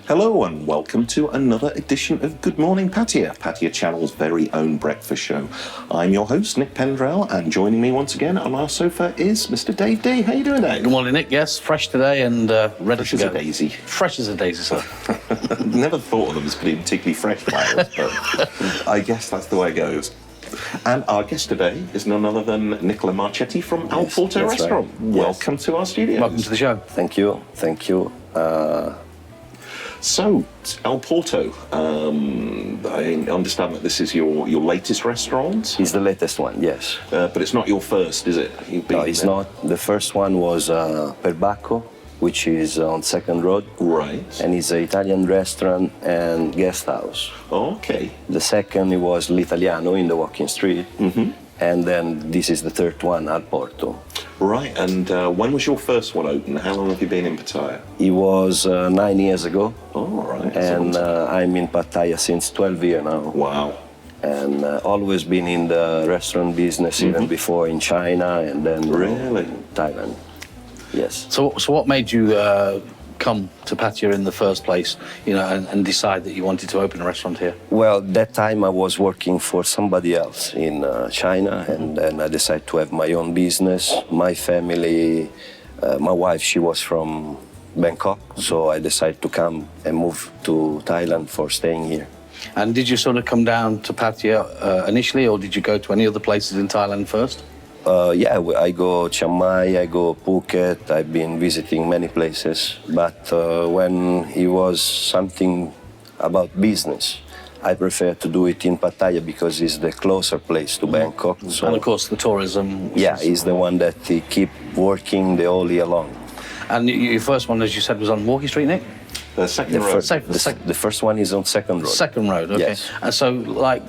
Hello and welcome to another edition of Good Morning Pattaya, Pattaya Channel's very own breakfast show. I'm your host, Nick Pendrell, and joining me once again on our sofa is Mr. Dave D. How you doing, Dave? Good morning, Nick. Yes, fresh today and ready Fresh to go. as a daisy. Fresh as a daisy, sir. Never thought of them as being particularly fresh flowers, but I guess that's the way it goes. And our guest today is none other than Nicola Marchetti from El Porto Restaurant. Right. Welcome to our studio. Welcome to the show. Thank you. Thank you. So, El Porto, I understand that this is your latest restaurant? It's the latest one, yes. But it's not your first, is it? No, it's not. The first one was Perbacco, which is on Second Road. Right. And it's an Italian restaurant and guest house. Okay. The second it was L'Italiano in the walking street. Mm-hmm. And then this is the third one, Al Porto. Right, and when was your first one open? How long have you been in Pattaya? It was 9 years ago. Oh, right. And I'm in Pattaya since 12 years now. Wow. And always been in the restaurant business, even before in China and then Really? Thailand. Yes. So what made you come to Pattaya in the first place, and decide that you wanted to open a restaurant here? Well, that time I was working for somebody else in China, and then I decided to have my own business. My family, my wife, she was from Bangkok, so I decided to come and move to Thailand for staying here. And did you sort of come down to Pattaya initially, or did you go to any other places in Thailand first? I go Chiang Mai, I go Phuket, I've been visiting many places, but when it was something about business, I prefer to do it in Pattaya because it's the closer place to Bangkok. So, And of course the tourism. yeah, it's the one that they keep working the whole year long. And your first one, as you said, was on Walking Street, Nick? The second The, road. the first one is on Second Road. Second Road, okay. Yes. And so,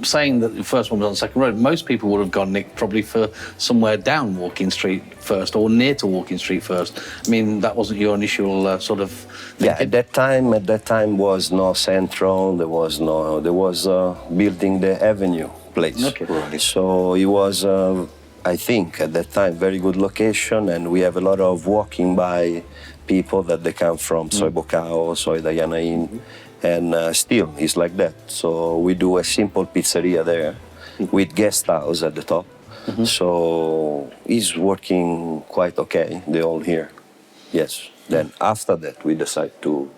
saying that the first one was on Second Road, most people would have gone, Nick, probably for somewhere down Walking Street first or near to Walking Street first. I mean, that wasn't your initial sort of thinking? Yeah, at that time was no central. There was building the avenue place. Okay. Right. So it was, I think, at that time very good location, and we have a lot of walking by people that they come from Soi Bocao, Soi Dayanain. And still, it's like that. So we do a simple pizzeria there with guest house at the top. So it's working quite okay, they all here. Yes. Then after that, we decide to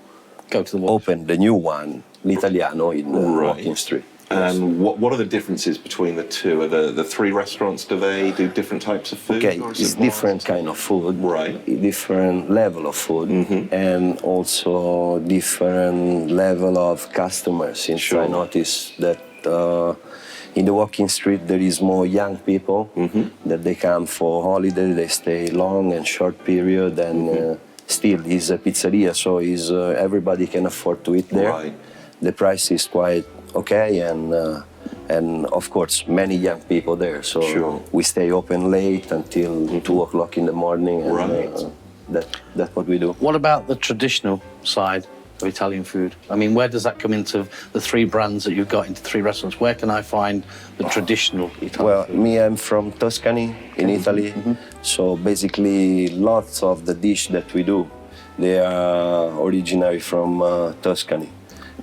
Go to the open the new one, L'Italiano, in Walking Street. And what are the differences between the two? Are the three restaurants, do they do different types of food? Okay, or is it's it more- different kind of food, Right. different level of food, and also different level of customers. Since Sure. I noticed that in the walking street there is more young people that they come for holiday, they stay long and short period, and still it's a pizzeria, so everybody can afford to eat there. Right. The price is quite okay, and of course many young people there, so Sure. we stay open late until 2 o'clock in the morning, and Right. that's what we do. What about the traditional side of Italian food? I mean, where does that come into the three brands that you've got into three restaurants? Where can I find the traditional Italian Well, food? me, I'm from Tuscany in Italy, so basically lots of the dish that we do, they are originary from Tuscany,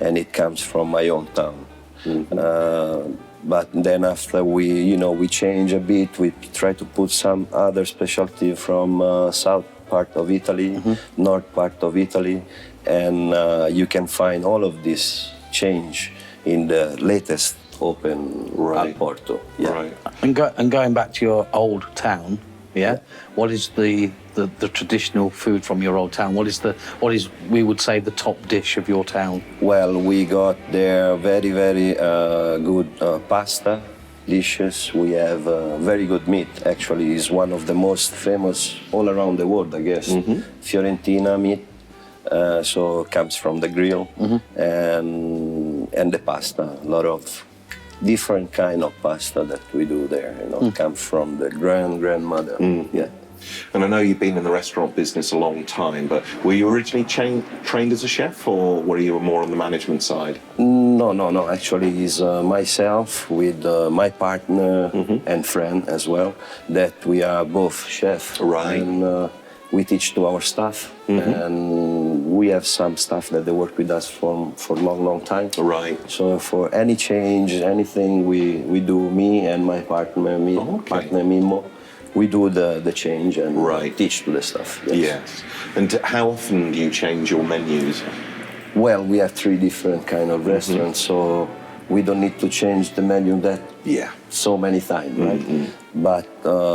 and it comes from my own town. But then after we change a bit, we try to put some other specialty from south part of Italy, north part of Italy, and you can find all of this change in the latest open Al Porto. Yeah. Right. And going back to your old town, what is the traditional food from your old town? What is we would say the top dish of your town? Well, we got there very, very good pasta dishes. We have very good meat. Actually, is one of the most famous all around the world, I guess. Fiorentina meat, so comes from the grill, and the pasta. A lot of different kind of pasta that we do there. Comes from the grandmother. Yeah. And I know you've been in the restaurant business a long time, but were you originally trained as a chef, or were you more on the management side? No. Actually, it's myself with my partner and friend as well, that we are both chefs. Right. And we teach to our staff, and we have some staff that they work with us for long time. Right. So for any change, anything, we do, me and my partner, partner Mimo, we do the change and teach to the staff. Yes. And how often do you change your menus? Well, we have 3 different kind of restaurants, so we don't need to change the menu that so many times, right? But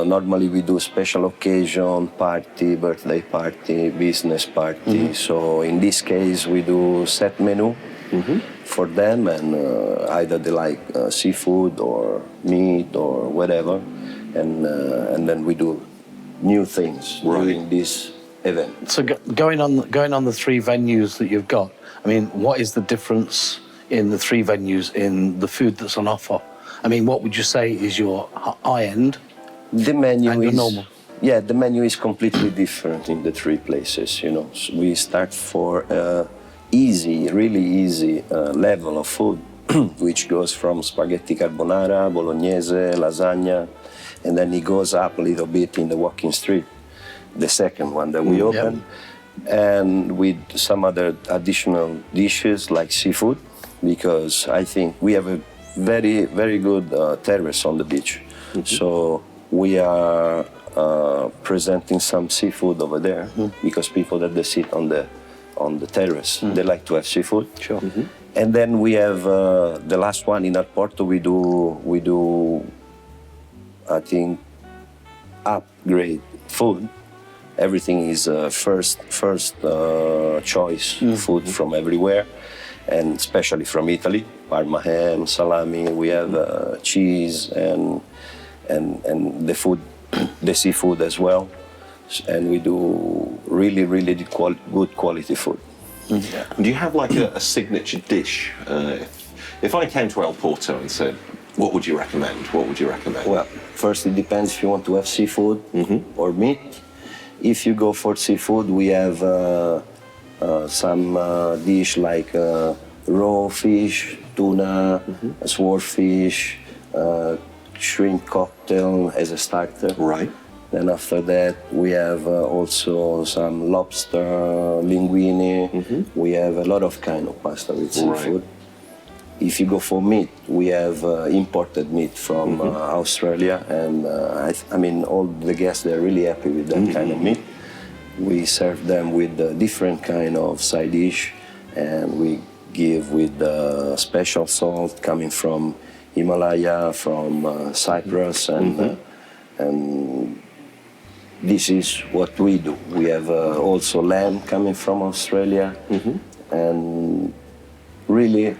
normally we do special occasion, party, birthday party, business party. So in this case, we do set menu for them, and either they like seafood or meat or whatever, and then we do new things during this event. So going on the 3 venues that you've got, I mean, what is the difference in the 3 venues in the food that's on offer? I mean, what would you say is your high end? The menu and is your normal? Yeah, the menu is completely different in the 3 places. You know, so we start for really easy level of food, which goes from spaghetti carbonara, bolognese, lasagna, and then it goes up a little bit in the walking street, the second one that we open, and with some other additional dishes like seafood, because I think we have a very, very good terrace on the beach. So we are presenting some seafood over there because people that they sit on the terrace, they like to have seafood. Sure. And then we have the last one in Porto. We do I think upgrade food. Everything is first choice food from everywhere, and especially from Italy. Parma ham, salami. We have cheese and the food, the seafood as well, and we do really good quality food. Do you have like a signature dish? If I came to El Porto and said, what would you recommend? What would you recommend? Well, first it depends if you want to have seafood or meat. If you go for seafood, we have some dish like raw fish, tuna, swordfish, shrimp cocktail as a starter. Right. Then after that, we have also some lobster, linguine. We have a lot of kind of pasta with seafood. If you go for meat, we have imported meat from Australia, and I mean, all the guests, they're really happy with that kind of meat. We serve them with a different kind of side dish, and we give with special salt coming from Himalaya, from Cyprus, and this is what we do. We have also lamb coming from Australia, and really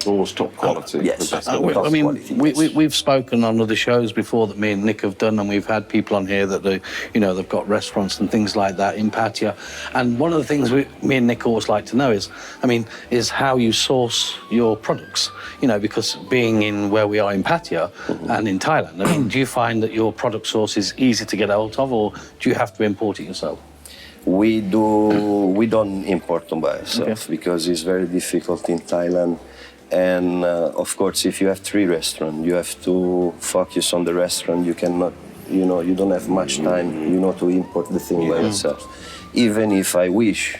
almost top quality. Yes. The best I quality. I mean, quality, we've spoken on other shows before that me and Nick have done, and we've had people on here that they've got restaurants and things like that in Pattaya. And one of the things me and Nick always like to know is how you source your products. You know, because being in where we are in Pattaya and in Thailand, I mean, do you find that your product source is easy to get hold of, or do you have to import it yourself? We don't import them by ourselves because it's very difficult in Thailand. And of course, if you have 3 restaurants, you have to focus on the restaurant. You cannot, you don't have much time, to import the thing by yourself. Even if I wish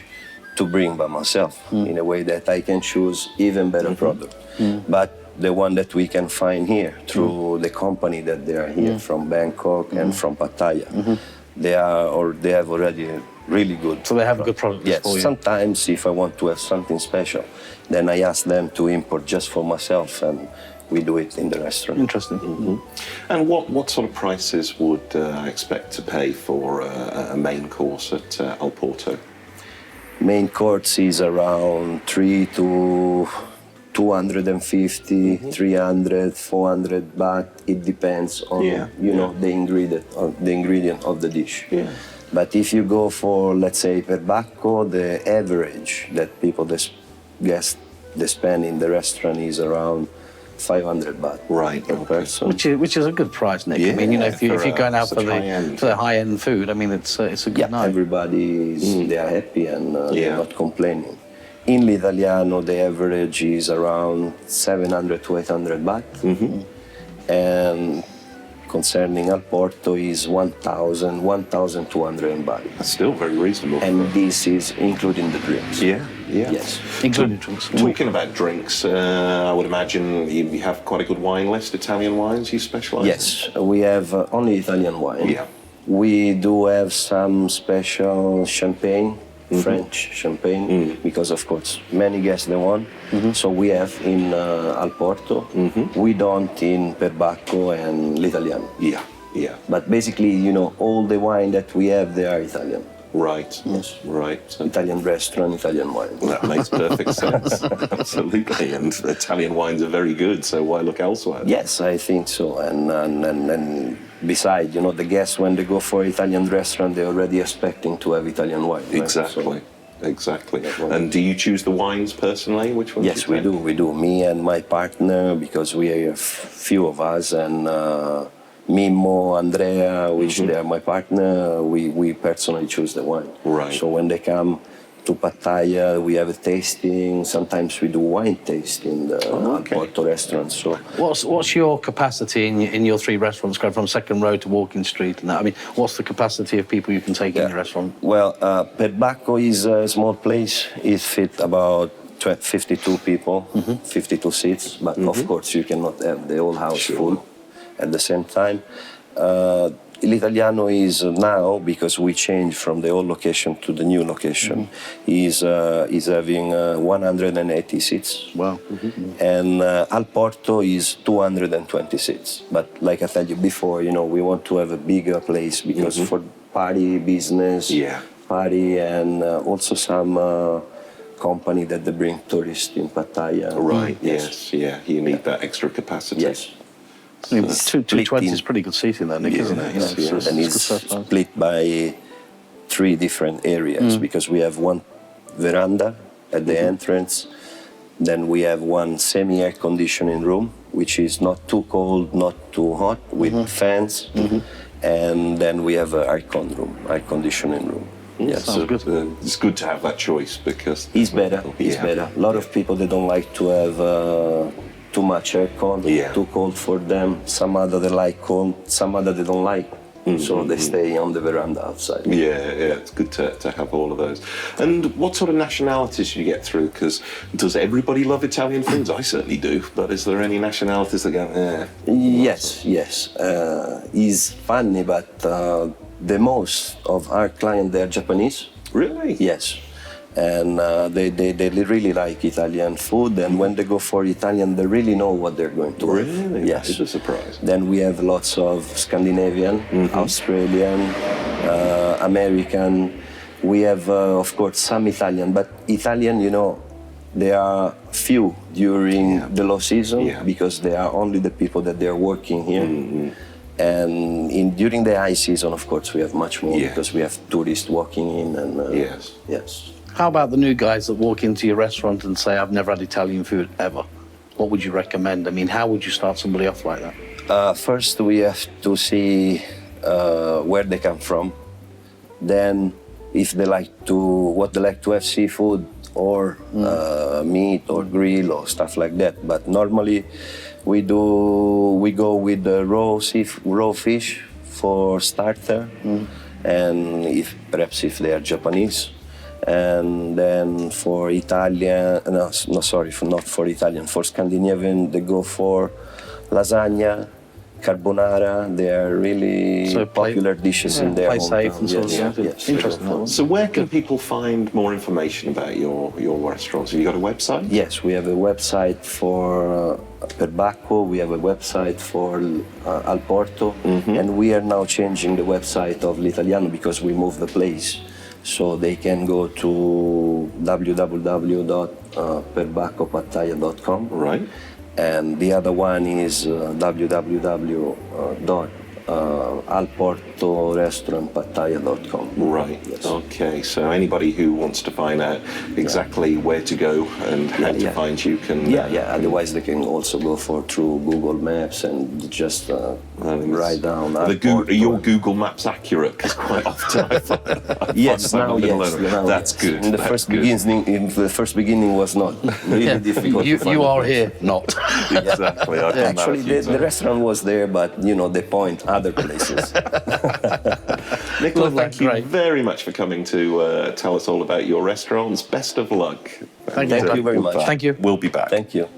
to bring by myself in a way that I can choose even better product. But the one that we can find here through the company that they are here from Bangkok and from Pattaya, they have already really good. So they have good products yes, for you? Sometimes if I want to have something special, then I ask them to import just for myself, and we do it in the restaurant. Interesting. And what sort of prices would I expect to pay for a main course at El Porto? Main course is around 3 to 250, 300, 400 baht. It depends on the ingredient of the dish. Yeah. But if you go for, let's say, per bacco, the average that guests spend in the restaurant is around 500 baht per person. Which is a good price, Nick. Yeah, I mean, if you're going out for the high-end food, I mean, it's a good night. Everybody they are happy and they're not complaining. In L'Italiano, the average is around 700 to 800 baht. And concerning Al Porto is 1,200 baht. That's still very reasonable. And this is including the drinks. Yeah. Yes. Including drinks. Talking about drinks, I would imagine you have quite a good wine list, Italian wines you specialise in? Yes, we have only Italian wine. Yeah. We do have some special champagne, French champagne, because of course many guests they want. So we have in Al Porto. We don't in Perbacco and L'Italiano. Yeah, yeah. But basically, you know, all the wine that we have, they are Italian. Right. Yes. Right. Italian restaurant, Italian wine. That makes perfect sense. Absolutely. And Italian wines are very good, so why look elsewhere? Yes, I think so. And besides, you know, the guests, when they go for Italian restaurant, they're already expecting to have Italian wine. Right? Exactly. So, exactly. And do you choose the wines personally? Which ones? yes, we do. We do. Me and my partner, because we are a few of us, and Mimmo, Andrea, which they are my partner, we personally choose the wine. Right. So when they come to Pattaya, we have a tasting. Sometimes we do wine tasting in the Al Porto restaurant. So What's your capacity in your three restaurants, going from second row to walking street and that? I mean, what's the capacity of people you can take in your restaurant? well, Perbacco is a small place. It fit about 52 people, 52 seats. But of course, you cannot have the whole house full at the same time. L'Italiano is now, because we changed from the old location to the new location, is having 180 seats. Wow. And Al Porto is 220 seats. But like I told you before, you know, we want to have a bigger place because for party, business, party, and also some company that they bring tourists in Pattaya. Right, yes, yeah. You need that extra capacity. Yes. I mean, 220 is pretty good seating there, Nick, isn't it? Yes, You know, yes. And it's split by 3 different areas because we have one veranda at the entrance, then we have one semi-air conditioning room, which is not too cold, not too hot, with fans, and then we have an air conditioning room. Yes, sounds good. It's good to have that choice because It's better. It's better. A lot of people, they don't like to have too much aircon, too cold for them. Some other they like cold, some other they don't like. So they stay on the veranda outside. Yeah, it's good to have all of those. And what sort of nationalities do you get through? Because does everybody love Italian foods? I certainly do. But is there any nationalities that go, Yes. It's funny, but the most of our clients, they are Japanese. Really? Yes. And they really like Italian food, and when they go for Italian, they really know what they're going to have. Really? Yes. It's a surprise. Then we have lots of Scandinavian, Australian, American. We have, of course, some Italian, but Italian, you know, there are few during the low season because they are only the people that they are working here. And during the high season, of course, we have much more because we have tourists walking in. And yes. How about the new guys that walk into your restaurant and say, I've never had Italian food ever? What would you recommend? I mean, how would you start somebody off like that? First, we have to see where they come from. Then, if they like to have seafood or meat or grill or stuff like that. But normally, we go with the raw fish for starter, and perhaps if they are Japanese. And then for Italian, not for Italian, for Scandinavian, they go for lasagna, carbonara. They are really popular dishes in their Play safe hometown. and so on. Yes. Interesting. So where can people find more information about your restaurants? Have you got a website? Yes, we have a website for Perbacco, we have a website for Al Porto, and we are now changing the website of L'Italiano because we moved the place. So they can go to www.perbaccopattaya.com. Right. And the other one is www.alporto alportorestaurantpattaya.com. Right. Yes. Okay. So anybody who wants to find out exactly where to go and how to find you can. Otherwise, they can also go through Google Maps and just write down. Your Google Maps accurate? Because quite often I find Yes, now that's good. In the first beginning was not really difficult. You to find are a here, not. Exactly. I've done that a Actually, few the restaurant was there, but they point other places. Nicola, Lovely, thank you great. very much for coming to tell us all about your restaurants. Best of luck. Thank you very much. Thank you. We'll be back. Thank you.